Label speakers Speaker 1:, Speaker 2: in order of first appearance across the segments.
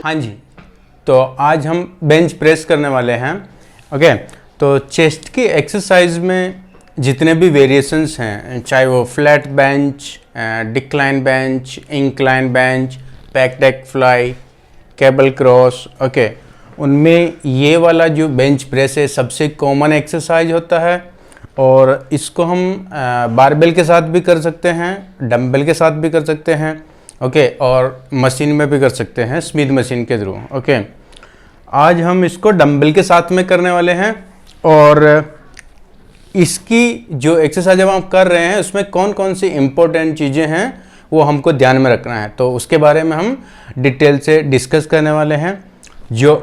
Speaker 1: हाँ जी, तो आज हम बेंच प्रेस करने वाले हैं। ओके, तो चेस्ट की एक्सरसाइज में जितने भी वेरिएशंस हैं, चाहे वो flat bench, decline bench, incline bench, pack deck fly, cable cross, okay, उनमें ये वाला जो बेंच प्रेस है सबसे कॉमन एक्सरसाइज होता है। और इसको हम बारबेल के साथ भी कर सकते हैं, डंबल के साथ भी कर सकते हैं, ओके, और मशीन में भी कर सकते हैं, स्मिथ मशीन के थ्रू। ओके, आज हम इसको डंबल के साथ में करने वाले हैं। और इसकी जो एक्सरसाइज हम कर रहे हैं उसमें कौन कौन सी इम्पोर्टेंट चीज़ें हैं वो हमको ध्यान में रखना है, तो उसके बारे में हम डिटेल से डिस्कस करने वाले हैं। जो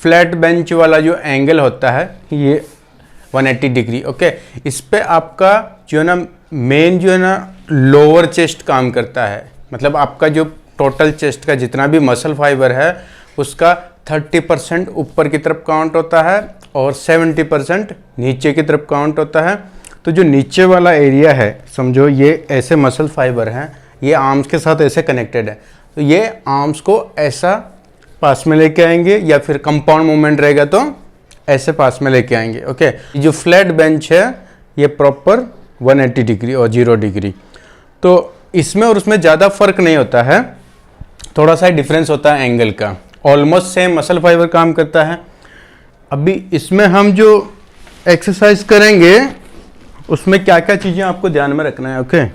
Speaker 1: फ्लैट बेंच वाला जो एंगल होता है ये 180 डिग्री, ओके, इस पे आपका जो है ना मेन जो है ना लोअर चेस्ट काम करता है। मतलब आपका जो टोटल चेस्ट का जितना भी मसल फाइबर है उसका 30% ऊपर की तरफ काउंट होता है और 70% नीचे की तरफ काउंट होता है। तो जो नीचे वाला एरिया है, समझो ये ऐसे मसल फाइबर हैं, ये आर्म्स के साथ ऐसे कनेक्टेड है, तो ये आर्म्स को ऐसा पास में लेके आएंगे या फिर कंपाउंड मूवमेंट रहेगा तो ऐसे पास में लेके आएंगे। ओके, जो फ्लैट बेंच है ये प्रॉपर 180 डिग्री और 0 डिग्री, तो इसमें और उसमें ज़्यादा फर्क नहीं होता है, थोड़ा सा डिफरेंस होता है एंगल का। ऑलमोस्ट सेम मसल फाइबर काम करता है। अभी इसमें हम जो एक्सरसाइज करेंगे उसमें क्या क्या चीज़ें आपको ध्यान में रखना है। ओके,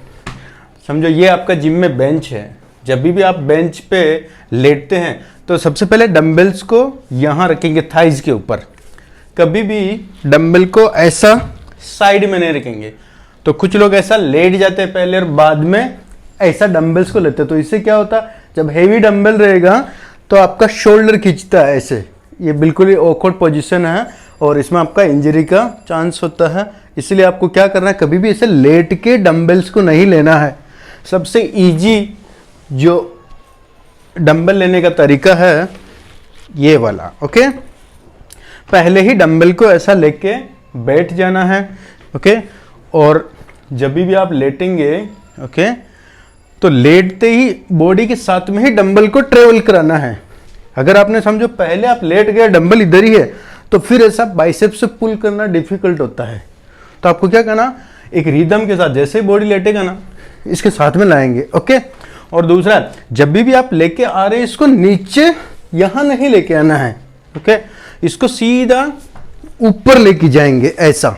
Speaker 1: समझो ये आपका जिम में बेंच है। जब भी आप बेंच पे लेटते हैं तो सबसे पहले डंबल्स को यहाँ रखेंगे थाइज के ऊपर। कभी भी डंबल को ऐसा साइड में नहीं रखेंगे। तो कुछ लोग ऐसा लेट जाते हैं पहले और बाद में ऐसा डंबल्स को लेते हैं, तो इससे क्या होता है, जब हेवी डंबल रहेगा तो आपका शोल्डर खींचता है ऐसे, ये बिल्कुल ही ऑकवर्ड पोजीशन है और इसमें आपका इंजरी का चांस होता है। इसलिए आपको क्या करना है, कभी भी ऐसे लेट के डंबल्स को नहीं लेना है। सबसे इजी जो डंबल लेने का तरीका है ये वाला। ओके, पहले ही डंबल को ऐसा लेके बैठ जाना है। ओके, और जब भी आप लेटेंगे, ओके, तो लेटते ही बॉडी के साथ में ही डंबल को ट्रेवल कराना है। अगर आपने समझो पहले आप लेट गए, डंबल इधर ही है, तो फिर ऐसा बाइसेप से पुल करना डिफिकल्ट होता है। तो आपको क्या करना, एक रिदम के साथ जैसे ही बॉडी लेटेगा ना इसके साथ में लाएंगे। ओके, और दूसरा, जब भी आप लेके आ रहे हैं इसको नीचे यहां नहीं लेके आना है। ओके, इसको सीधा ऊपर लेके जाएंगे ऐसा।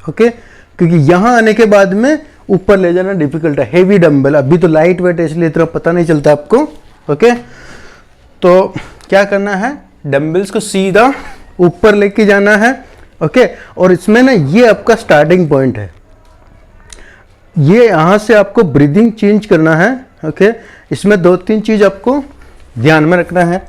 Speaker 1: ओके, क्योंकि यहां आने के बाद में ऊपर ले जाना डिफिकल्ट है, हेवी डंबल। अभी तो लाइट वेट है इसलिए इतना पता नहीं चलता आपको। ओके, तो क्या करना है, डंबल्स को सीधा ऊपर लेके जाना है। ओके, और इसमें ना ये आपका स्टार्टिंग पॉइंट है, ये यहां से आपको ब्रीदिंग चेंज करना है। ओके, इसमें 2-3 चीज आपको ध्यान में रखना है।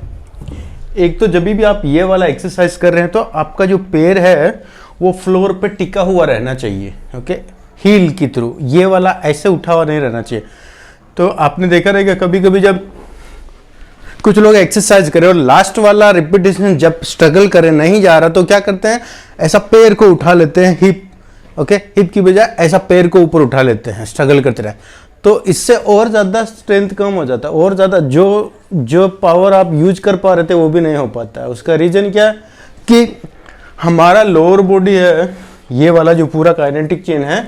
Speaker 1: एक तो जब भी आप ये वाला एक्सरसाइज कर रहे हैं तो आपका जो पैर है वो फ्लोर पे टिका हुआ रहना चाहिए। ओके, हील की थ्रू, ये वाला ऐसे उठा हुआ नहीं रहना चाहिए। तो आपने देखा रहेगा कभी कभी जब कुछ लोग एक्सरसाइज करें और लास्ट वाला रिपीटेशन जब स्ट्रगल करें नहीं जा रहा तो क्या करते हैं, ऐसा पैर को उठा लेते हैं, हिप। ओके, हिप की बजाय ऐसा पैर को ऊपर उठा लेते हैं स्ट्रगल करते रहे, तो इससे और ज़्यादा स्ट्रेंथ कम हो जाता है और ज़्यादा जो पावर आप यूज कर पा रहे थे वो भी नहीं हो पाता है। उसका रीज़न क्या है कि हमारा लोअर बॉडी है, ये वाला जो पूरा काइनेटिक चेन है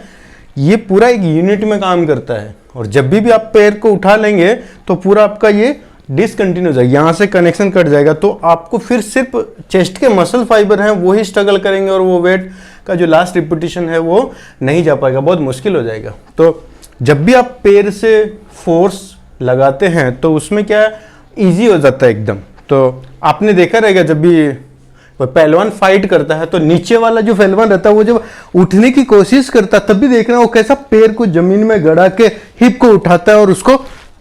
Speaker 1: ये पूरा एक यूनिट में काम करता है। और जब भी आप पैर को उठा लेंगे तो पूरा आपका ये डिसकंटिन्यू हो जाएगा, यहाँ से कनेक्शन कट जाएगा। तो आपको फिर सिर्फ चेस्ट के मसल फाइबर हैं वो ही स्ट्रगल करेंगे और वो वेट का जो लास्ट रिपीटिशन है वो नहीं जा पाएगा, बहुत मुश्किल हो जाएगा। तो जब भी आप पैर से फोर्स लगाते हैं तो उसमें क्या इजी हो जाता है एकदम। तो आपने देखा रहेगा जब भी पहलवान फाइट करता है तो नीचे वाला जो पहलवान रहता है वो जब उठने की कोशिश करता है तब भी देखना वो कैसा पैर को जमीन में गड़ा के हिप को उठाता है और उसको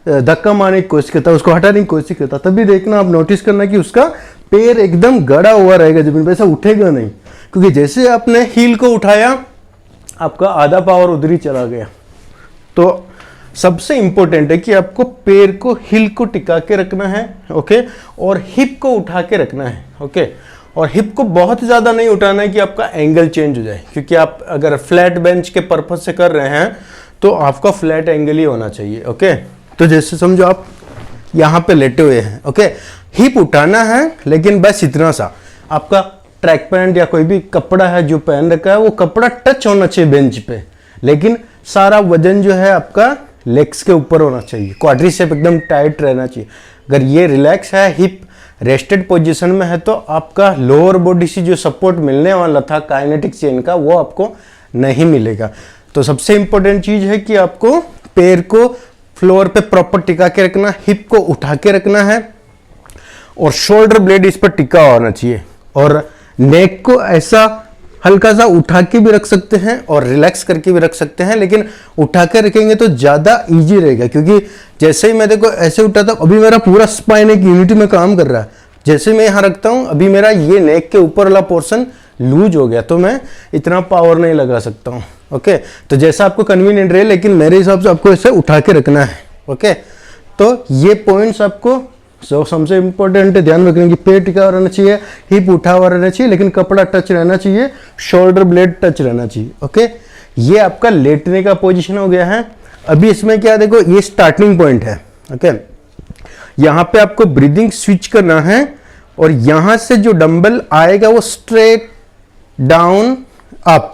Speaker 1: धक्का मारने की कोशिश करता है, उसको हटाने की कोशिश करता है। तब भी देखना, आप नोटिस करना कि उसका पैर एकदम गड़ा हुआ रहेगा जमीन पे, ऐसा उठेगा नहीं, क्योंकि जैसे आपने हील को उठाया आपका आधा पावर उधर ही चला गया। तो सबसे इंपॉर्टेंट है कि आपको पैर को हिल को टिका के रखना है। ओके, और हिप को उठा के रखना है। ओके, और हिप को बहुत ज़्यादा नहीं उठाना है कि आपका एंगल चेंज हो जाए, क्योंकि आप अगर फ्लैट बेंच के पर्पज से कर रहे हैं तो आपका फ्लैट एंगल ही होना चाहिए। ओके, तो जैसे समझो आप यहाँ पे लेटे हुए हैं, ओके, हिप उठाना है, लेकिन बस इतना सा, आपका ट्रैक पैंट या कोई भी कपड़ा है जो पहन रखा है वो कपड़ा टच होना चाहिए बेंच पे, लेकिन सारा वजन जो है आपका लेग्स के ऊपर होना चाहिए, क्वाड्रिसेप एकदम टाइट रहना चाहिए। अगर ये रिलैक्स है, हिप रेस्टेड पोजीशन में है, तो आपका लोअर बॉडी से जो सपोर्ट मिलने वाला था काइनेटिक चेन का वो आपको नहीं मिलेगा। तो सबसे इंपॉर्टेंट चीज है कि आपको पैर को फ्लोर पे प्रॉपर टिका के रखना, हिप को उठा के रखना है और शोल्डर ब्लेड इस पर टिका होना चाहिए, और नेक को ऐसा हल्का सा उठा के भी रख सकते हैं और रिलैक्स करके भी रख सकते हैं, लेकिन उठा के रखेंगे तो ज़्यादा इजी रहेगा, क्योंकि जैसे ही मैं देखो ऐसे उठा था, अभी मेरा पूरा स्पाइन एक यूनिटी में काम कर रहा है। जैसे मैं यहाँ रखता हूँ, अभी मेरा ये नेक के ऊपर वाला पोर्शन लूज हो गया, तो मैं इतना पावर नहीं लगा सकता हूँ। ओके, तो जैसा आपको कन्वीनियंट रहे, लेकिन मेरे हिसाब से आपको ऐसे उठा के रखना है। ओके, तो ये पॉइंट्स आपको सबसे इंपॉर्टेंट है, ध्यान रखने की। पेट टिका हुआ रहना चाहिए, हिप उठा हुआ रहना चाहिए, लेकिन कपड़ा टच रहना चाहिए, शोल्डर ब्लेड टच रहना चाहिए। ओके, ये आपका लेटने का पोजीशन हो गया है। अभी इसमें क्या देखो, ये स्टार्टिंग पॉइंट है। ओके, यहाँ पे आपको ब्रीदिंग स्विच करना है, और यहां से जो डंबल आएगा वो स्ट्रेट डाउन अप।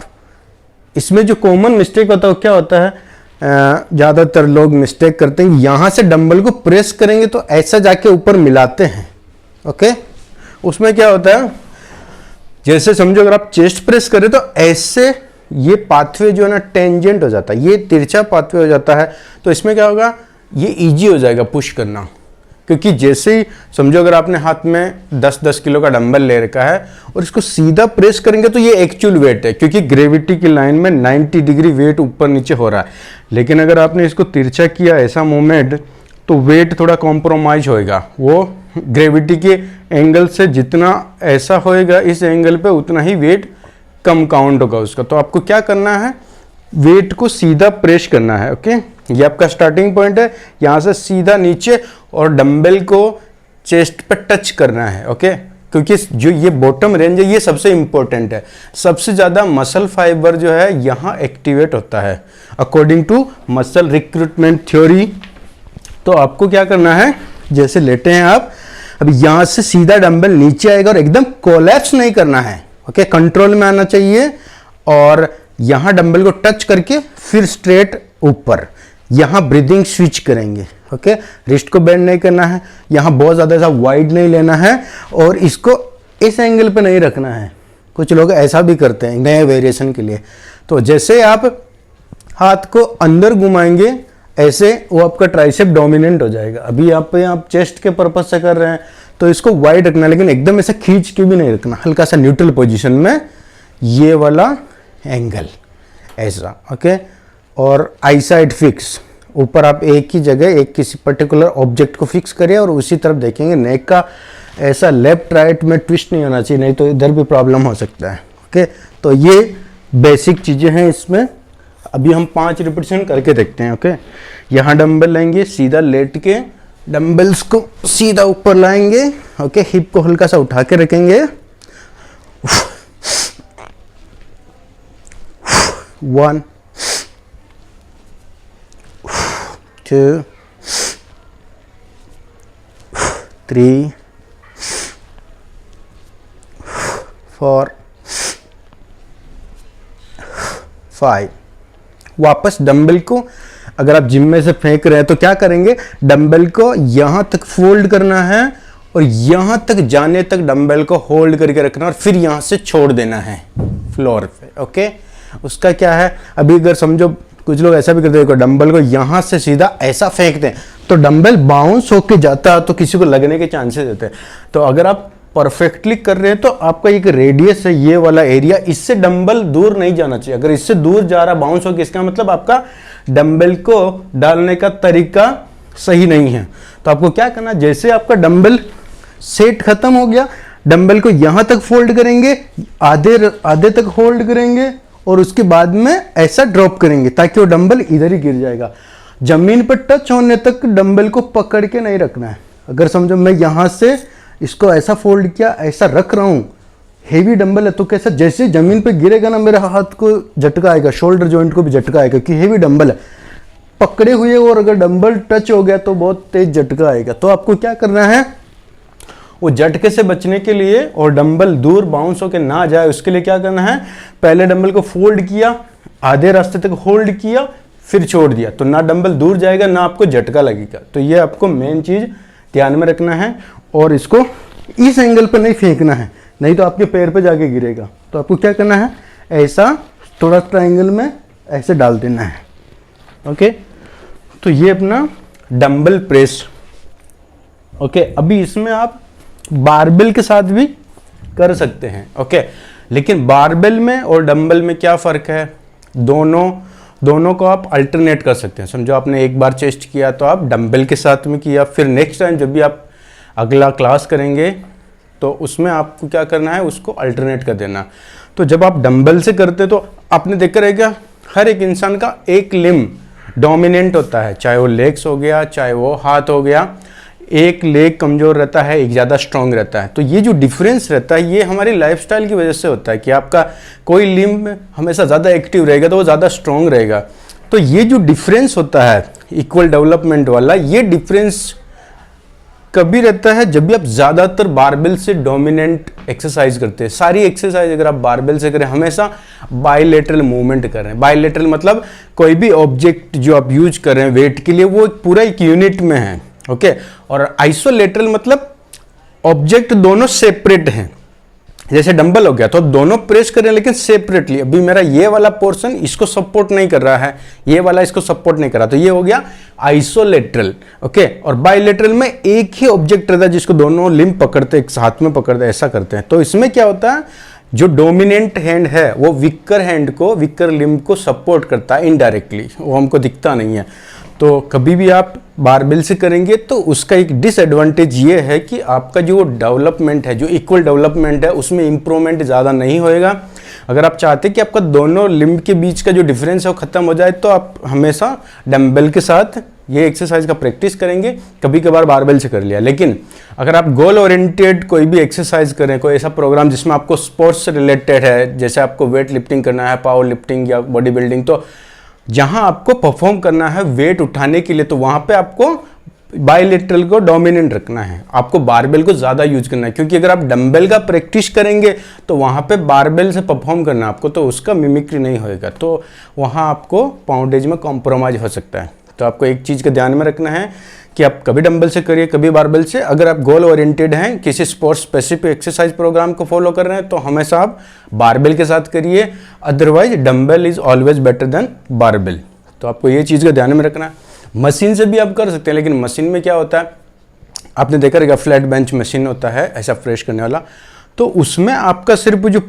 Speaker 1: इसमें जो कॉमन मिस्टेक होता है वो क्या होता है, ज़्यादातर लोग मिस्टेक करते हैं, यहाँ से डंबल को प्रेस करेंगे तो ऐसा जाके ऊपर मिलाते हैं। ओके, उसमें क्या होता है, जैसे समझो अगर आप चेस्ट प्रेस करें तो ऐसे ये पाथवे जो है ना टेंजेंट हो जाता है, ये तिरछा पाथवे हो जाता है, तो इसमें क्या होगा, ये इजी हो जाएगा पुश करना। क्योंकि जैसे ही समझो अगर आपने हाथ में 10-10 किलो का डंबल ले रखा है और इसको सीधा प्रेस करेंगे तो ये एक्चुअल वेट है, क्योंकि ग्रेविटी की लाइन में 90 डिग्री वेट ऊपर नीचे हो रहा है। लेकिन अगर आपने इसको तिरछा किया ऐसा मूवमेंट, तो वेट थोड़ा कॉम्प्रोमाइज होएगा, वो ग्रेविटी के एंगल से जितना ऐसा होएगा इस एंगल पे उतना ही वेट कम काउंट होगा उसका। तो आपको क्या करना है, वेट को सीधा प्रेस करना है। ओके, ये आपका स्टार्टिंग पॉइंट है, यहाँ से सीधा नीचे और डंबल को चेस्ट पे टच करना है। ओके, क्योंकि जो ये बॉटम रेंज है ये सबसे इंपॉर्टेंट है, सबसे ज़्यादा मसल फाइबर जो है यहाँ एक्टिवेट होता है according to muscle recruitment theory. तो आपको क्या करना है, जैसे लेटे हैं आप, अब यहाँ से सीधा डंबल नीचे आएगा और एकदम कोलैप्स नहीं करना है। ओके, कंट्रोल में आना चाहिए, और यहाँ डंबल को टच करके फिर स्ट्रेट ऊपर, यहाँ ब्रीदिंग स्विच करेंगे। ओके, रिस्ट को बेंड नहीं करना है, यहाँ बहुत ज़्यादा ऐसा वाइड नहीं लेना है, और इसको इस एंगल पे नहीं रखना है। कुछ लोग ऐसा भी करते हैं नए वेरिएशन के लिए। तो जैसे आप हाथ को अंदर घुमाएंगे ऐसे, वो आपका ट्राइसेप डोमिनेंट हो जाएगा। अभी आप चेस्ट के पर्पज से कर रहे हैं तो इसको वाइड रखना, लेकिन एकदम ऐसे खींच के भी नहीं रखना, हल्का सा न्यूट्रल पोजिशन में, ये वाला एंगल ऐसा। ओके, और आई साइड फिक्स, ऊपर आप एक ही जगह एक किसी पर्टिकुलर ऑब्जेक्ट को फिक्स करिए और उसी तरफ देखेंगे। नेक का ऐसा लेफ्ट राइट में ट्विस्ट नहीं होना चाहिए, नहीं तो इधर भी प्रॉब्लम हो सकता है। ओके, तो ये बेसिक चीज़ें हैं इसमें। अभी हम 5 रिपीटेशन करके देखते हैं। ओके, यहाँ डंबल लेंगे, सीधा लेट के डंबल्स को सीधा ऊपर लाएंगे। ओके, हिप को हल्का सा उठा के रखेंगे। 1 2 3 4 5। वापस डंबल को अगर आप जिम में से फेंक रहे हैं तो क्या करेंगे, डंबल को यहां तक फोल्ड करना है और यहां तक जाने तक डंबल को होल्ड करके रखना और फिर यहां से छोड़ देना है फ्लोर पे। ओके, उसका क्या है, अभी अगर समझो कुछ लोग ऐसा भी करते हैं, डंबल को यहां से सीधा ऐसा फेंकते हैं तो डंबल बाउंस होके जाता है, तो किसी को लगने के चांसेस होते हैं। तो अगर आप परफेक्टली कर रहे हैं तो आपका एक रेडियस है ये वाला एरिया, इससे डंबल दूर नहीं जाना चाहिए। अगर इससे दूर जा रहा बाउंस होकर, इसका मतलब आपका डंबल को डालने का तरीका सही नहीं है। तो आपको क्या करना, जैसे आपका डंबल सेट खत्म हो गया, डंबल को यहां तक फोल्ड करेंगे, आधे तक होल्ड करेंगे और उसके बाद में ऐसा ड्रॉप करेंगे ताकि वो डंबल इधर ही गिर जाएगा। जमीन पर टच होने तक डंबल को पकड़ के नहीं रखना है। अगर समझो मैं यहां से इसको ऐसा फोल्ड किया, ऐसा रख रहा हूं, हेवी डंबल है तो कैसा, जैसे जमीन पे गिरेगा ना मेरे हाथ को झटका आएगा, शोल्डर जॉइंट को भी झटका आएगा क्योंकि हेवी डंबल है पकड़े हुए, और अगर डंबल टच हो गया तो बहुत तेज झटका आएगा। तो आपको क्या करना है, वो झटके से बचने के लिए और डंबल दूर बाउंस होकर ना जाए उसके लिए क्या करना है, पहले डंबल को फोल्ड किया, आधे रास्ते तक होल्ड किया, फिर छोड़ दिया, तो ना डंबल दूर जाएगा ना आपको झटका लगेगा। तो ये आपको मेन चीज़ ध्यान में रखना है। और इसको इस एंगल पर नहीं फेंकना है, नहीं तो आपके पैर पे जाके गिरेगा। तो आपको क्या करना है, ऐसा थोड़ा ट्रायंगल में ऐसे डाल देना है। ओके, तो ये अपना डंबल प्रेस। ओके, अभी इसमें आप बारबेल के साथ भी कर सकते हैं। ओके, लेकिन बारबेल में और डंबल में क्या फ़र्क है, दोनों को आप अल्टरनेट कर सकते हैं। समझो आपने एक बार चेस्ट किया तो आप डंबल के साथ में किया, फिर नेक्स्ट टाइम जब भी आप अगला क्लास करेंगे तो उसमें आपको क्या करना है, उसको अल्टरनेट कर देना। तो जब आप डंबल से करते तो आपने देखा रहेगा हर एक इंसान का एक लिम्ब डोमिनेंट होता है, चाहे वो लेग्स हो गया, चाहे वो हाथ हो गया। एक लेग कमज़ोर रहता है, एक ज़्यादा स्ट्रॉन्ग रहता है। तो ये जो डिफरेंस रहता है ये हमारी लाइफस्टाइल की वजह से होता है कि आपका कोई लिम्ब हमेशा ज़्यादा एक्टिव रहेगा तो वो ज़्यादा स्ट्रॉन्ग रहेगा। तो ये जो डिफरेंस होता है इक्वल डेवलपमेंट वाला, ये डिफरेंस कभी रहता है जब भी आप ज़्यादातर बारबेल से डोमिनेंट एक्सरसाइज करते हैं। सारी एक्सरसाइज अगर आप बारबेल से करें, हमेशा बायलेटरल मूवमेंट कर रहे हैं। बायलेटरल मतलब कोई भी ऑब्जेक्ट जो आप यूज कर रहे हैं वेट के लिए वो पूरा एक यूनिट में है। ओके, और आइसोलेटरल मतलब ऑब्जेक्ट दोनों सेपरेट हैं। जैसे डंबल हो गया तो दोनों प्रेस कर रहे हैं लेकिन सेपरेटली। अभी मेरा ये वाला पोर्शन इसको सपोर्ट नहीं कर रहा है, ये वाला इसको सपोर्ट नहीं कर रहा, तो ये हो गया आइसोलेटरल। ओके, और बायलेटरल में एक ही ऑब्जेक्ट रहता है जिसको दोनों लिम्ब पकड़ते, एक साथ में पकड़ते, ऐसा करते हैं। तो इसमें क्या होता है, जो डोमिनेंट हैंड है वो वीकर हैंड को, वीकर लिम्ब को सपोर्ट करता है इनडायरेक्टली, वो हमको दिखता नहीं है। तो कभी भी आप बारबेल से करेंगे तो उसका एक डिसएडवांटेज ये है कि आपका जो डेवलपमेंट है, जो इक्वल डेवलपमेंट है, उसमें इम्प्रूवमेंट ज़्यादा नहीं होएगा। अगर आप चाहते हैं कि आपका दोनों लिम्ब के बीच का जो डिफरेंस है वो ख़त्म हो जाए तो आप हमेशा डंबल के साथ ये एक्सरसाइज का प्रैक्टिस करेंगे। कभी कभार बारबेल से कर लिया, लेकिन अगर आप गोल ओरिएंटेड कोई भी एक्सरसाइज करें, कोई ऐसा प्रोग्राम जिसमें आपको स्पोर्ट्स से रिलेटेड है, जैसे आपको वेट लिफ्टिंग करना है, पावर लिफ्टिंग या बॉडी बिल्डिंग, तो जहां आपको परफॉर्म करना है वेट उठाने के लिए, तो वहां पे आपको बायलेटरल को डोमिनेंट रखना है, आपको बारबेल को ज़्यादा यूज करना है। क्योंकि अगर आप डंबल का प्रैक्टिस करेंगे तो वहां पे बारबेल से परफॉर्म करना है आपको, तो उसका मिमिक्री नहीं होएगा, तो वहां आपको पाउंडेज में कॉम्प्रोमाइज हो सकता है। तो आपको एक चीज़ का ध्यान में रखना है कि आप कभी डंबल से करिए, कभी बारबेल से। अगर आप गोल ओरिएंटेड हैं, किसी स्पोर्ट्स स्पेसिफिक एक्सरसाइज प्रोग्राम को फॉलो कर रहे हैं, तो हमेशा आप बारबेल के साथ करिए, otherwise dumbbell is always better than barbell. तो आपको ये चीज़ का ध्यान में रखना है। मशीन से भी आप कर सकते हैं, लेकिन मशीन में क्या होता है, आपने देखा रहेगा फ्लैट बेंच मशीन होता है ऐसा फ्रेश करने वाला, तो उसमें आपका सिर्फ जो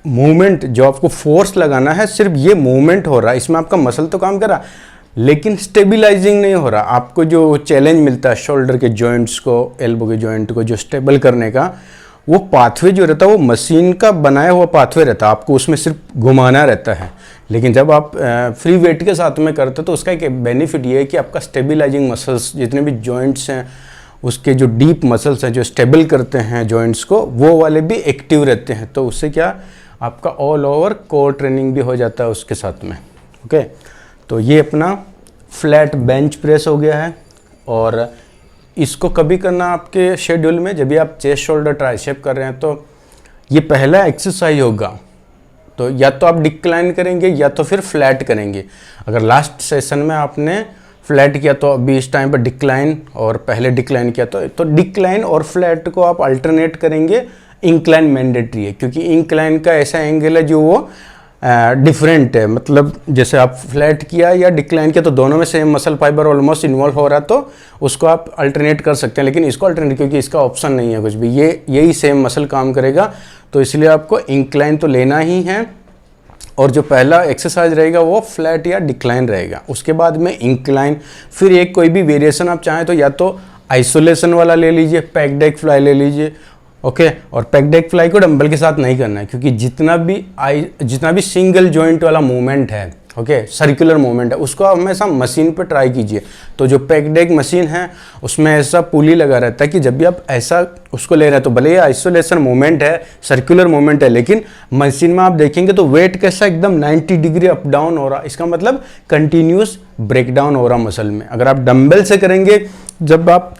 Speaker 1: मूवमेंट, जो आपको फोर्स लगाना है, सिर्फ ये मूवमेंट हो रहा है, इसमें आपका मसल तो काम कर रहा है लेकिन स्टेबिलाइजिंग नहीं हो रहा। आपको जो चैलेंज मिलता है शोल्डर के जॉइंट्स को, एल्बो के जॉइंट को जो स्टेबल करने का, वो पाथवे जो रहता है वो मशीन का बनाया हुआ पाथवे रहता है, आपको उसमें सिर्फ घुमाना रहता है। लेकिन जब आप फ्री वेट के साथ में करते हो तो उसका एक बेनिफिट ये है कि आपका स्टेबिलाइजिंग मसल्स, जितने भी जॉइंट्स हैं, उसके जो डीप मसल्स हैं जो स्टेबल करते हैं जॉइंट्स को, वो वाले भी एक्टिव रहते हैं। तो उससे क्या, आपका ऑल ओवर कोर ट्रेनिंग भी हो जाता है उसके साथ में। ओके, तो ये अपना फ्लैट बेंच प्रेस हो गया है। और इसको कभी करना आपके शेड्यूल में, जब भी आप चेस्ट शोल्डर ट्राइसेप कर रहे हैं, तो ये पहला एक्सरसाइज होगा। तो या तो आप डिक्लाइन करेंगे या तो फिर फ्लैट करेंगे। अगर लास्ट सेशन में आपने फ्लैट किया तो अभी इस टाइम पर डिक्लाइन, और पहले डिक्लाइन किया तो डिक्लाइन और फ्लैट को आप अल्टरनेट करेंगे। इंक्लाइन मैंडेटरी है, क्योंकि इंक्लाइन का ऐसा एंगल है जो वो डिफरेंट है। मतलब जैसे आप फ्लैट किया या डिक्लाइन किया तो दोनों में same muscle fibre almost involve हो रहा है, तो उसको आप अल्टरनेट कर सकते हैं। लेकिन इसको अल्टरनेट, क्योंकि इसका ऑप्शन नहीं है कुछ भी, यही सेम मसल काम करेगा, तो इसलिए आपको इंक्लाइन तो लेना ही है। और जो पहला एक्सरसाइज रहेगा वो फ्लैट या डिक्लाइन रहेगा, उसके बाद में इंक्लाइन। फिर एक कोई भी वेरिएशन आप चाहें तो या तो आइसोलेशन वाला ले लीजिए, पैक्ड एक्स फ्लाई ले लीजिए। ओके, और पैक्ड एक्स फ्लाई को डंबल के साथ नहीं करना है, क्योंकि जितना भी सिंगल जॉइंट वाला मूवमेंट है, ओके, सर्कुलर मूवमेंट है, उसको हमेशा मशीन पे ट्राई कीजिए। तो जो पैक्ड एक्स मशीन है उसमें ऐसा पुली लगा रहता है कि जब भी आप ऐसा उसको ले रहे हैं तो भले ये आइसोलेशन मूवमेंट है, सर्कुलर मूवमेंट है, लेकिन मशीन में आप देखेंगे तो वेट कैसा एकदम 90 डिग्री अप डाउन हो रहा, इसका मतलब कंटिन्यूस ब्रेक डाउन हो रहा मसल में। अगर आप डंबल से करेंगे, जब आप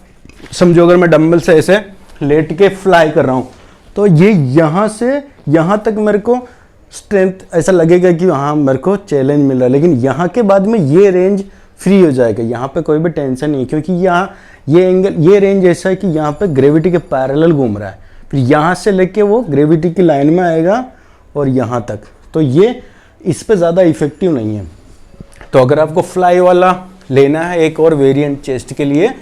Speaker 1: समझो अगर मैं डंबल से ऐसे लेट के फ्लाई कर रहा हूँ तो ये यहाँ से यहाँ तक मेरे को स्ट्रेंथ ऐसा लगेगा कि हाँ मेरे को चैलेंज मिल रहा है, लेकिन यहाँ के बाद में ये रेंज फ्री हो जाएगा, यहाँ पे कोई भी टेंशन नहीं है, क्योंकि यहाँ ये एंगल ये रेंज ऐसा है कि यहाँ पे ग्रेविटी के पैरेलल घूम रहा है, फिर यहाँ से लेके वो ग्रेविटी की लाइन में आएगा और यहाँ तक, तो ये इस पे ज़्यादा इफेक्टिव नहीं है। तो अगर आपको फ्लाई वाला लेना है एक और वेरिएंट चेस्ट के लिए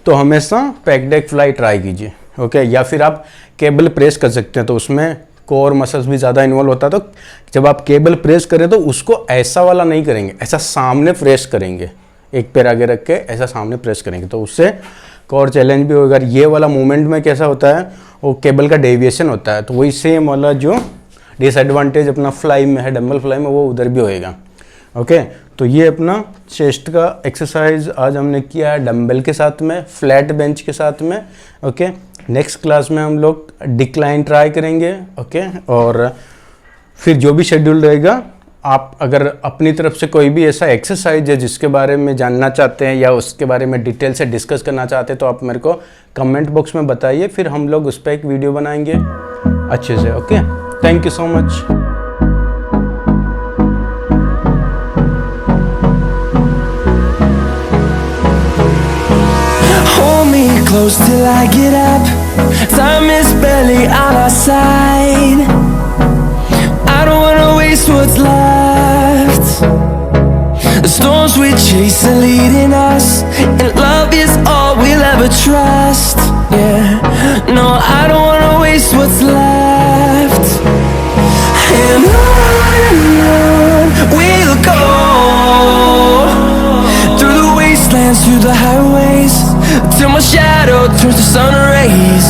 Speaker 1: तो हमेशा पैक डेक फ्लाई ट्राई कीजिए, ओके। या फिर आप केबल प्रेस कर सकते हैं, तो उसमें कोर मसल्स भी ज़्यादा इन्वॉल्व होता है, तो जब आप केबल प्रेस करें तो उसको ऐसा वाला नहीं करेंगे, ऐसा सामने प्रेस करेंगे, एक पैर आगे रख के ऐसा सामने प्रेस करेंगे, तो उससे कोर चैलेंज भी होगा। ये वाला मूवमेंट में कैसा होता है, वो केबल का डेविएशन होता है, तो वही सेम वाला जो डिसएडवांटेज अपना फ्लाई में है, डंबल फ्लाई में, वो उधर भी होएगा, ओके। तो ये अपना चेस्ट का एक्सरसाइज आज हमने किया है डंबल के साथ में, फ्लैट बेंच के साथ में, ओके। नेक्स्ट क्लास में हम लोग डिक्लाइन ट्राई करेंगे, ओके। और फिर जो भी शेड्यूल रहेगा, आप अगर अपनी तरफ से कोई भी ऐसा एक्सरसाइज है जिसके बारे में जानना चाहते हैं या उसके बारे में डिटेल से डिस्कस करना चाहते हैं तो आप मेरे को कमेंट बॉक्स में बताइए, फिर हम लोग उस पर एक वीडियो बनाएंगे अच्छे से, okay. Thank you so much.
Speaker 2: Close till I get up. Time is barely on our side. I don't wanna waste what's left. The storms we chase are leading us, and love is all we'll ever trust. Yeah, no, I don't wanna waste what's left. And on we'll go, through the wastelands, through the highways, till my shadow turns to sun rays.